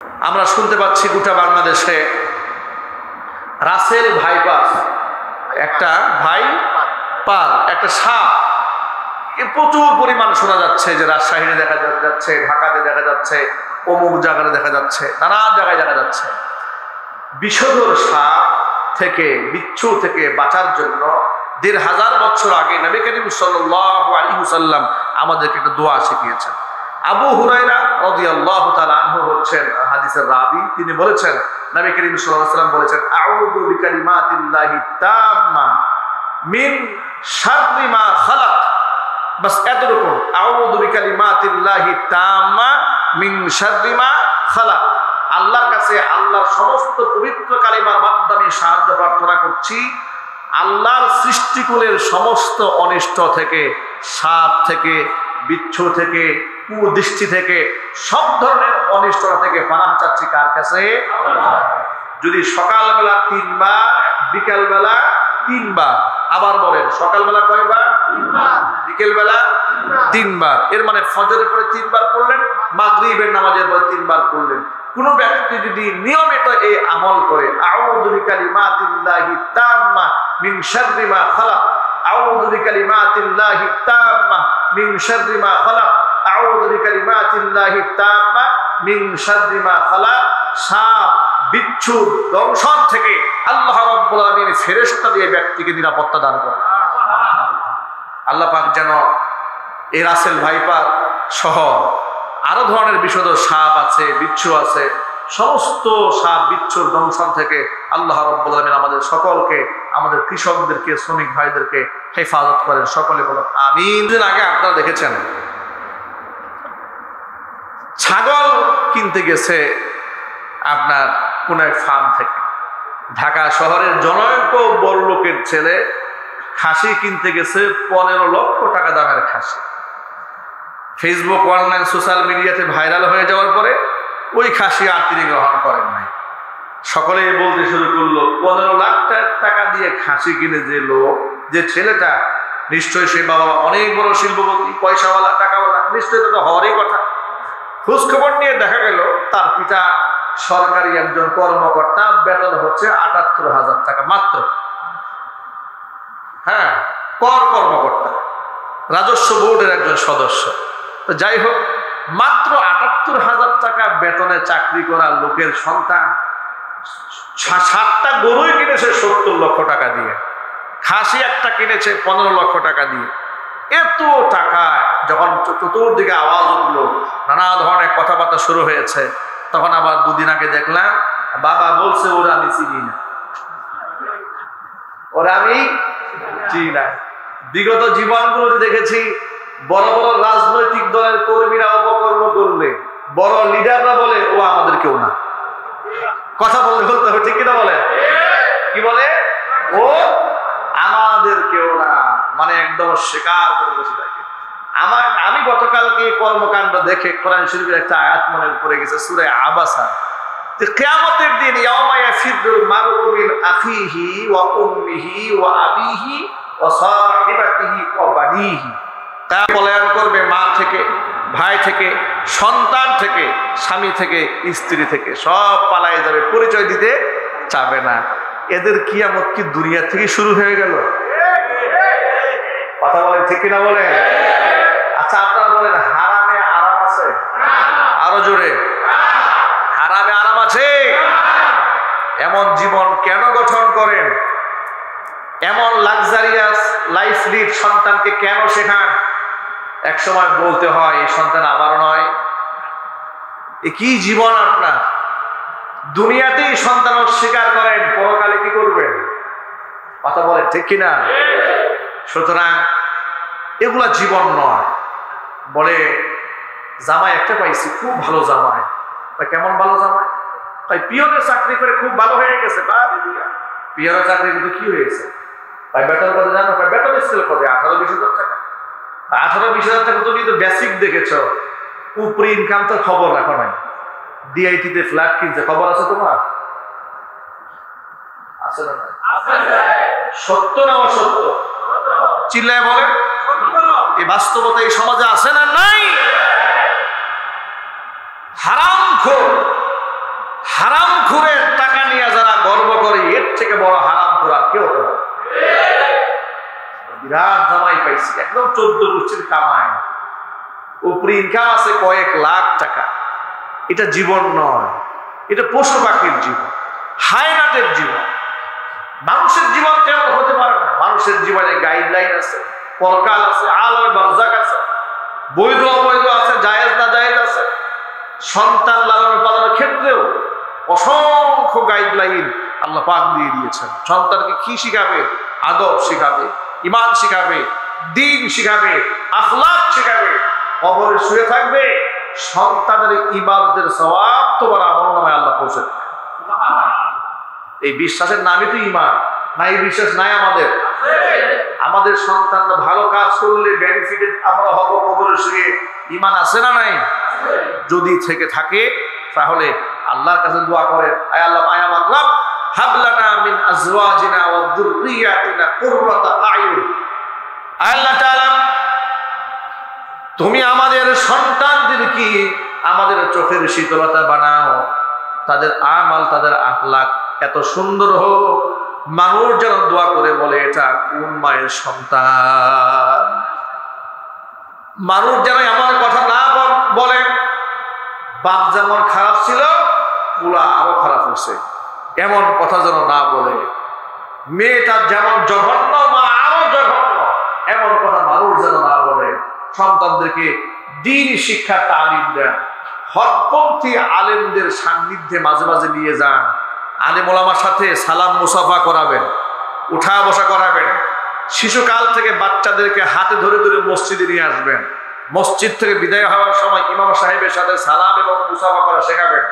আমরা শুনতে পাচ্ছি গোটা বাংলাদেশে রাসেল ভাইপার, একটা ভাইপার, একটা সাপ প্রচুর পরিমাণ শোনা যাচ্ছে যে রাজশাহীতে দেখা যাচ্ছে, ঢাকাতে দেখা যাচ্ছে, অমুক জায়গায় দেখা যাচ্ছে, নানান জায়গায় দেখা যাচ্ছে। বিষধর সাপ থেকে, বিচ্ছু থেকে বাঁচার জন্য ১৫০০ বছর আগে নবী করিম সাল্লাল্লাহু আলাইহি ওয়াসাল্লাম আমাদেরকে একটা দোয়া শিখিয়েছেন। আবু হুরায়রা রাদিয়াল্লাহু তাআলা আনহু হচ্ছেন হাদিসের রাবী। তিনি বলেছেন, নবী করিম সাল্লাল্লাহু আলাইহি ওয়াসাল্লাম বলেছেন, আউযু বিকালিমাতিল্লাহি তাম্মা মিন শাররি মা খালাক। বাস এতটুকু, আউযু বিকালিমাতিল্লাহি তাম্মা মিন শাররি মা খালাক। আল্লাহর কাছে আল্লাহর সমস্ত পবিত্র কালিমার মাধ্যমে সাহায্য প্রার্থনা করছি আল্লাহর সৃষ্টিকুলের সমস্ত অনিষ্ট থেকে, সাপ থেকে, বিচ্ছু থেকে, কুদৃষ্টি থেকে, সব ধরনের অনিষ্টতা থেকে পানাহ চাচ্ছি কার কাছে? যদি সকালবেলা ৩ বার, বিকালবেলা ৩ বার, আবার বলেন সকালবেলা কয়বার? ৩ বার, বিকেলবেলা ৩ বার। এর মানে ফজরের পরে ৩ বার পড়লেন, মাগরিবের নামাজের পরে 3 বার পড়লেন। কোন ব্যক্তি যদি নিয়মিত এই আমল করে, আউযু বিকালিমাতিল্লাহি তাম্মা মিন শাররি মা খালাক, আউযু বিকালিমাতিল্লাহি তাম্মা মিন শাররি মা খালাক, আউযু বিকালিমাতিল্লাহি তাম্মা মিন শাররি মা খালাক, সাপ বিচ্ছু দংশন থেকে আল্লাহ রাব্বুল আলামিন ফেরেশতা দিয়ে ব্যক্তিকে নিরাপত্তা দান করেন। আল্লাহ পাক যেন এই রাসেল ভাইপার সহ আরো ধরনের বিষধর সাপ আছে, বিচ্ছু আছে, সমস্ত সাপ বিচ্ছুর দংশন থেকে আল্লাহ রাব্বুল আলামিন আমাদের সকলকে, আমাদের কৃষকদেরকে, শ্রমিক ভাইদেরকে হেফাজত করেন। সকলে বলেন আমিন। দিন আগে আপনারা দেখেছেন ছাগল কিনতে গেছে আপনার কোন এক ফার্ম থেকে, ঢাকা শহরের জনৈক বড় লোকের ছেলে খাসি কিনতে গেছে ১৫ লক্ষ টাকা দামের খাসি। ফেসবুক, অনলাইন, সোশ্যাল মিডিয়াতে ভাইরাল হয়ে যাওয়ার পরে ওই খাসি আর তিনি গ্রহণ করেন নাই। সকলেই বলতে শুরু করলো ১৫ লাখ টাকা দিয়ে খাসি কিনে যে লোক, যে ছেলেটা, নিশ্চয়ই সে বাবা অনেক বড় শিল্পপতি, পয়সাওয়ালা, টাকাওয়ালা, নিশ্চয়ই তো হওয়ারই কথা। খোঁজ খবর নিয়ে দেখা গেল তার পিতা সরকারি একজন কর্মকর্তা, বেতন হচ্ছে ৭৮,০০০ টাকা মাত্র। হ্যাঁ, কর্মকর্তা, রাজস্ব বোর্ডের একজন সদস্য। তো যাই হোক, মাত্র ৭৮,০০০ টাকা বেতনে চাকরি করা লোকের সন্তান ৭টা গরুই কিনেছে ৭০ লক্ষ টাকা দিয়ে, খাসি একটা কিনেছে ১৫ লক্ষ টাকা দিয়ে। এত টাকা যখন চতুর্দিকে আওয়াজ উঠলো, নানা ধরনের কথাবার্তা শুরু হয়েছে, তখন আবার ২ দিন আগে দেখলাম বাবা বলছে ওরা আমি চিনি না, ওরা আমি চিনি না। বিগত জীবনগুলোতে দেখেছি বড় বড় রাজনৈতিক দলের কর্মীরা অপকর্ম করলে বড় লিডাররা বলে ও আমাদের কেউ না। কথা বলতে হবে, ঠিক কিনা বলে? কি বলে? ও আমাদের কেউ না, মানে একদম স্বীকার করে বসে থাকে। আমি গতকালকে কর্মকাণ্ড দেখে কোরআন শরীফের একটা আয়াত মনে পড়ে গেছে, সূরা আবাসা, যে কিয়ামতের দিন ইয়াউমা ইয়াফিরুল মারউ মিন আখিহি ওয়া উম্মিহি ওয়া আবিহি ওয়া সাহিবাতিহি ওয়া বানিহি। তা পলায়ন করবে মা থেকে, ভাই থেকে, সন্তান থেকে, স্বামী থেকে, স্ত্রী থেকে, সব পালায় যাবে, পরিচয় দিতে চাবে না। এদের কিয়ামত কি দুনিয়া থেকে শুরু হয়ে গেল? কথা বলেন, ঠিক কিনা বলেন? আচ্ছা আপনারা বলেন, হারামে আরাম আছে? আরো জোরে, হারামে আরাম আছে? এমন জীবন কেন গঠন করেন? এমন লাক্সারিয়াস লাইফ লিড সন্তানকে কেন শেখান? এক সময় বলতে হয় এই সন্তান আমার নয়। এ কি জীবন আপনার? দুনিয়াতেই সন্তান অস্বীকার করেন, পরকালে কি করবেন? কথা বলেন, ঠিক কিনা? সুতরাং এগুলা জীবন নয়। বলে জামাই একটা পাইছি, খুব ভালো জামাই। কেমন ভালো জামাই? ভাই পিয়নের চাকরি করে খুব ভালো হয়ে গেছে। পিয়নের চাকরি কিন্তু কি হয়েছে? ভাই বেতন কত জানো? ভাই বেতন স্কেল কত? 18-20 হাজার টাকা। 18-20 হাজার টাকা তুমি তো বেসিক দেখেছ, উপরি ইনকাম তো খবর রাখো নাই। ডিআইটিতে ফ্ল্যাট কিনছে, খবর আছে তোমার? আছে না? সত্য না অসত্য? চিল্লায় বলেন। এই বাস্তবতা এই সমাজে আছে না নাই? হারামখোর থেকে বড় হারাম করার কেউ হতে পারে। বিরাট জামাই পাইছি, একদম 14 গোষ্ঠীর কামাই, উপরে ইনকাম আছে কয়েক লাখ টাকা। এটা জীবন নয়, এটা পশু পাখির জীবন, হায়নাদের জীবন। মানুষের জীবন কেমন হতে পারে না? মানুষের জীবনে গাইডলাইন আছে, পরকাল আছে, আলমে বারজাক আছে, বৈধ অবৈধ আছে, জায়েজ না জায়েজ আছে। সন্তান লালন পালনের ক্ষেত্রেও অসংখ্য গাইডলাইন আল্লাহ পাক দিয়ে দিয়েছেন। সন্তানকে কি শিখাবে? আদব শিখাবে, ঈমান শিখাবে, দ্বীন শিখাবে, আখলাক শিখাবে। কবরে শুয়ে থাকবে, সন্তানের ইবাদতের সওয়াব তোমার আমলনামায় আল্লাহ পৌঁছে দেবে। এই বিশ্বাসের নামই তো ঈমান। না, এই বিশ্বাস নাই আমাদের? আমাদের সন্তানরা ভালো কাজ করলে বেনিফিটেড আমরা হব কবরে শুয়ে। ঈমান আছে না নাই? যদি থেকে থাকে তাহলে আল্লাহর কাছে দোয়া করেন, আয় আল্লাহ, আয় আমার রব, হাব লানা মিন আজওয়াজিনা ওয়া যুররিয়াতিনা কুররাতা আয়ুন। আল্লাহ তাআলা, তুমি আমাদের সন্তানদেরকে আমাদের চোখের শীতলতা বানাও, তাদের আমাল, তাদের আখলাক এত সুন্দর হোক, মানুষ যেন দোয়া করে বলে এটা কোন মায়ের সন্তান। মানুষ যেন এমন কথা না বলে, বাপ যেমন খারাপ ছিল পুরা আরো খারাপ হয়েছে, এমন কথা যেন না বলে। মেয়েটা যেমন জঘন্য, মা আরো জঘন্য, এমন কথা মানুষ যেন না বলে। সন্তানদেরকে দ্বীন শিক্ষা তালিম দেন, হকপন্থী আলেমদের সান্নিধ্যে মাঝে মাঝে নিয়ে যান। আলেম ওলামার সাথে সালাম মুসাফা করাবেন, উঠা বসা করাবেন। শিশুকাল থেকে বাচ্চাদেরকে হাতে ধরে ধরে মসজিদে নিয়ে আসবেন। মসজিদ থেকে বিদায় হওয়ার সময় ইমাম সাহেবের সাথে সালাম এবং মুসাফা করা শেখাবেন।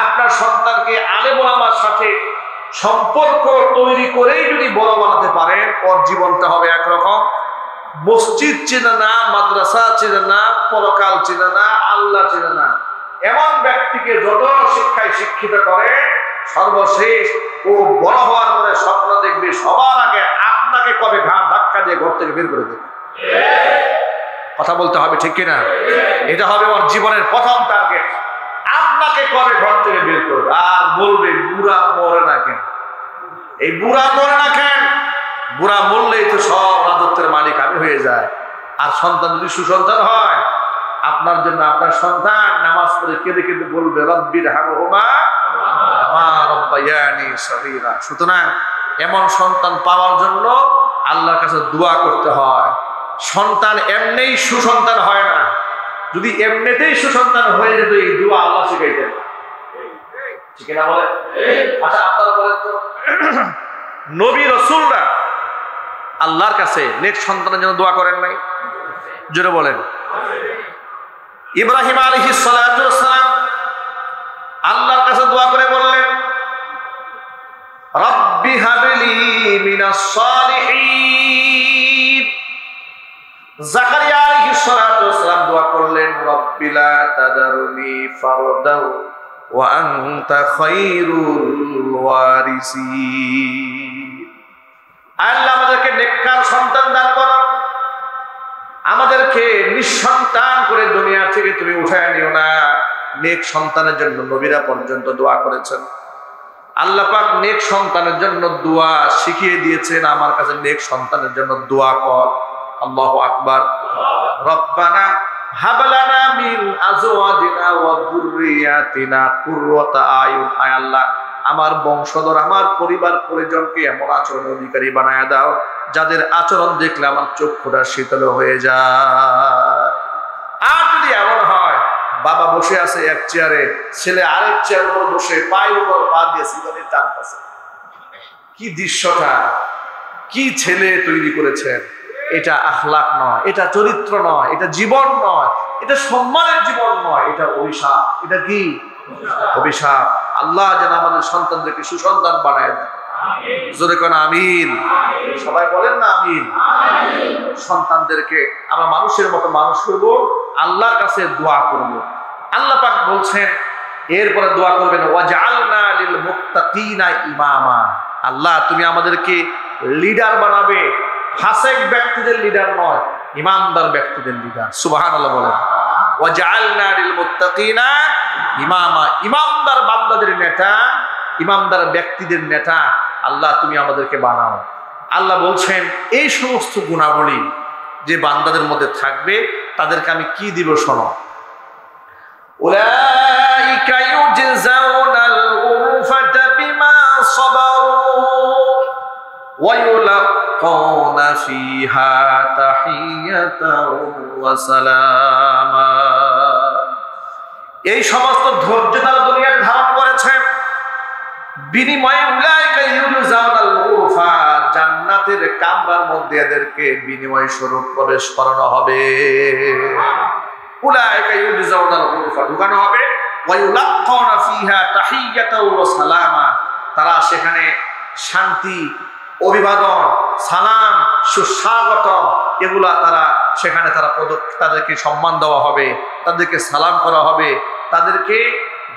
আপনার সন্তানকে আলেম ওলামার সাথে সম্পর্ক তৈরি করেই যদি বড় বানাতে পারেন, ওর জীবনটা হবে একরকম। মসজিদ চেনে না, মাদ্রাসা চেনে না, পরকাল চেনে না, আল্লাহ চেনে না, এমন ব্যক্তিকে যত শিক্ষায় শিক্ষিত করে, সর্বশেষ ও বড় হওয়ার পরে স্বপ্ন দেখবে সবার আগে আপনাকে কবে ঘাট ধাক্কা দিয়ে ঘর থেকে বের করে দেবে। কথা বলতে হবে, ঠিক কিনা? এটা হবে ওর জীবনের প্রথম টার্গেট, আপনাকে কবে ঘর থেকে বের করবে। আর বলবে বুড়া মরে না কেন? এই বুড়া মরে না কেন? বুড়া মরলেই তো সব রাজত্বের মালিক আমি হয়ে যায়। আর সন্তান যদি সুসন্তান হয়, আপনার জন্য আপনার সন্তান নামাজ পড়ে কেঁদে কেঁদে বলবে রব্বির হামহুমা কামা রাব্বায়ানি সগীরা। সুতরাং এমন সন্তান পাওয়ার জন্য আল্লাহর কাছে দোয়া করতে হয়। সন্তান এমনিই সুসন্তান হয় না। যদি এমনিতেই সুসন্তান হয়ে যেত, এই দোয়া আল্লাহ শিখাইতেন, ঠিক না বলে? আচ্ছা, আপনারা বলেন তো, নবী রাসূলরা আল্লাহর কাছে নেক সন্তানের জন্য দোয়া করেন নাই? জোরে বলেন। ইব্রাহিম আলাইহিস সালাতু ওয়াস সালাম আল্লাহর কাছে দোয়া করে বললেন, রব্বি হাবলি মিনাস সালিহিন। জাকারিয়া আলাইহিস সালাতু ওয়াস সালাম দোয়া করলেন, রব্বি লা তাদারনি ফারদাও ওয়া আনতা খায়রুল ওয়ারিসিন। আল্লাহ আমাদেরকে নেককার সন্তান দান করো, আমাদেরকে নিঃসন্তান করে দুনিয়া থেকে তুমি উঠায় নিও না। নেক সন্তানের জন্য নবীরা পর্যন্ত দোয়া করেছেন। আল্লাহ পাক নেক সন্তানের জন্য দোয়া শিখিয়ে দিয়েছেন। আমার কাছে নেক সন্তানের জন্য দোয়া কর। আল্লাহু আকবার। রব্বানা হাব লানা মিন আজওয়াজিনা ওয়া যুররিয়াতিনা কুররাতা আয়ুন। আয় আল্লাহ, আমার বংশধর, আমার পরিবার পরিজনকে এমন আচরণ অধিকারী বানায় দাও যাদের আচরণ দেখলে আমার চক্ষুটা শীতল হয়ে যায়। আর যদি এমন হয় বাবা বসে আছে এক চেয়ারে, ছেলে আরেক চেয়ার উপর বসে পায়ের উপর পা দিয়ে সিগারেট টানতেছে, কি দৃশ্যটা! কি ছেলে তৈরি করেছেন! এটা আখলাক নয়, এটা চরিত্র নয়, এটা জীবন নয়, এটা সম্মানের জীবন নয়, এটা অভিশাপ। এটা কি অভিশাপ? আল্লাহ যেন আমাদের সন্তানদেরকে সুসন্তান বানায় দেয়। জোরে কোন আমিন। সবাই বলেন না আমিন। সন্তানদেরকে আমরা মানুষের মতো মানুষ করব, আল্লাহর কাছে দোয়া করব। আল্লাহ পাক বলছেন, এরপরে দোয়া করবেন, ওয়াজআলনা লিল মুত্তাকিনা ইমামা। আল্লাহ, তুমি আমাদেরকে লিডার বানাবে, ফাসিক ব্যক্তিদের লিডার নয়, ইমানদার ব্যক্তিদের লিডার। সুবহানাল্লাহ বলেন। ওয়াজআলনা লিল মুত্তাকিনা ইমামা। ইমানদার বান্দাদের নেতা, ইমানদার ব্যক্তিদের নেতা, আল্লাহ তুমি আমাদেরকে বানাও। আল্লাহ বলছেন এই সমস্ত গুণাবলী যে বান্দাদের মধ্যে থাকবে তাদেরকে আমি কি দিব শোনো। উলাইকা ইউজজাউনাল গুরফাতা বিমা সাবারু ওয়া ইউলাক্কাউনা ফিহা তাহিয়াতাও ওয়া সালামা। এই সমস্ত ধৈর্য তারা দুনিয়ায় ধারণ করেছে, বিনিময়ে উলাইকা ইউজজাউনাল গুরফা, জান্নাতের কামরার মধ্যে এদেরকে বিনিময় স্বরূপ প্রবেশ করানো হবে। উলাইকা ইউজজাউনাল গুরফা, ঢুকানো হবে, ওয়া ইউলাক্কাউনা ফিহা তাহিয়াতাও ওয়া সালামা, তারা সেখানে শান্তি, অভিবাদন, সালাম, সুস্বাগতম এগুলা তারা সেখানে তাদেরকে সম্মান দেওয়া হবে, তাদেরকে সালাম করা হবে, তাদেরকে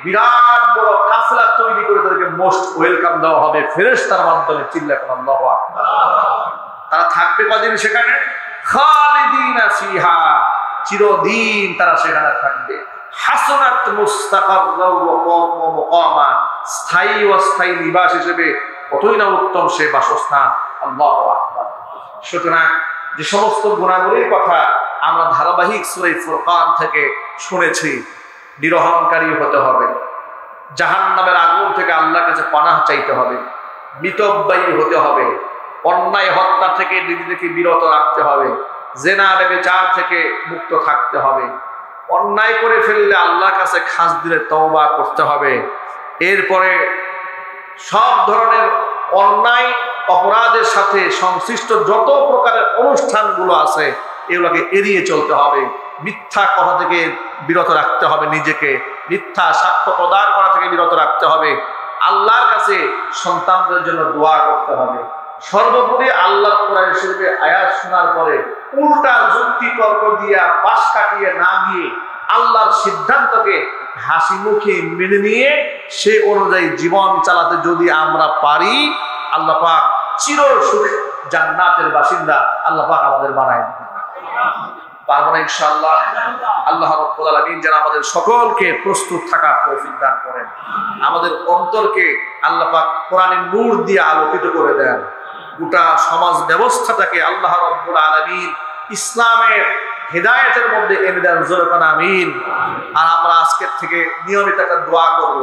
বিরাট বড় কাফলা তৈরি করে তাদেরকে মোস্ট ওয়েলকাম দেওয়া হবে ফেরেশতার মাধ্যমে। চিল্লায় আল্লাহু আকবার। তারা থাকবে কদিন সেখানে? খালিদিনা ফিহা, চিরদিন তারা সেখানে থাকবে। হাসনাত মুস্তাকাররা ওয়া মুকামা, স্থায়ী অস্থায়ী নিবাস হিসেবে কতই না উত্তম সে বাসস্থান। আল্লাহু আকবার। সুতরাং যে সমস্ত গুণাবলীর কথা আমরা ধারাবাহিক সূরা ফুরকান থেকে শুনেছি, নিরহংকারী হতে হবে, জাহান্নামের আগুন থেকে আল্লাহর কাছে পানাহ চাইতে হবে, মিতব্যয়ী হতে হবে, অন্যায় হত্যা থেকে নিজেদেরকে বিরত রাখতে হবে, জেনা ব্যভিচার থেকে মুক্ত থাকতে হবে, অন্যায় করে ফেললে আল্লাহর কাছে খাস দিলে তওবা করতে হবে। এরপরে সব ধরনের অন্যায় অপরাধের সাথে সংশ্লিষ্ট যত প্রকারের অনুষ্ঠানগুলো আছে এগুলোকে এড়িয়ে চলতে হবে, মিথ্যা কথা থেকে বিরত রাখতে হবে, নিজেকে মিথ্যা সাক্ষ্য প্রদান করা থেকে বিরত রাখতে হবে, আল্লাহর কাছে সন্তানদের জন্য দোয়া করতে হবে। সর্বোপরি আল্লাহর কোরআন শরীফে আয়াত শোনার পরে উল্টা যুক্তি তর্ক দিয়া পাশ কাটিয়ে না গিয়ে আল্লাহর সিদ্ধান্তকে হাসি মুখে মেনে নিয়ে সে অনুযায়ী জীবন চালাতে যদি আমরা পারি, আল্লাহ পাক চির সুখে জান্নাতের বাসিন্দা আল্লাহ পাক আমাদের বানায় দিবেন। পারবো না ইনশাআল্লাহ? আল্লাহ রাব্বুল আলামিন যেন আমাদের সকলকে প্রস্তুত থাকার তৌফিক দান করেন, আমাদের অন্তরকে আল্লাহ পাক কোরআনের নূর দিয়ে আলোকিত করে দেন, গোটা সমাজ ব্যবস্থাটাকে আল্লাহ রাব্বুল আলামিন ইসলামের হেদায়েতের মধ্যে এনে দেন। জোরে বলেন আমিন। আর আমরা আজকের থেকে নিয়মিত একটা দোয়া করব,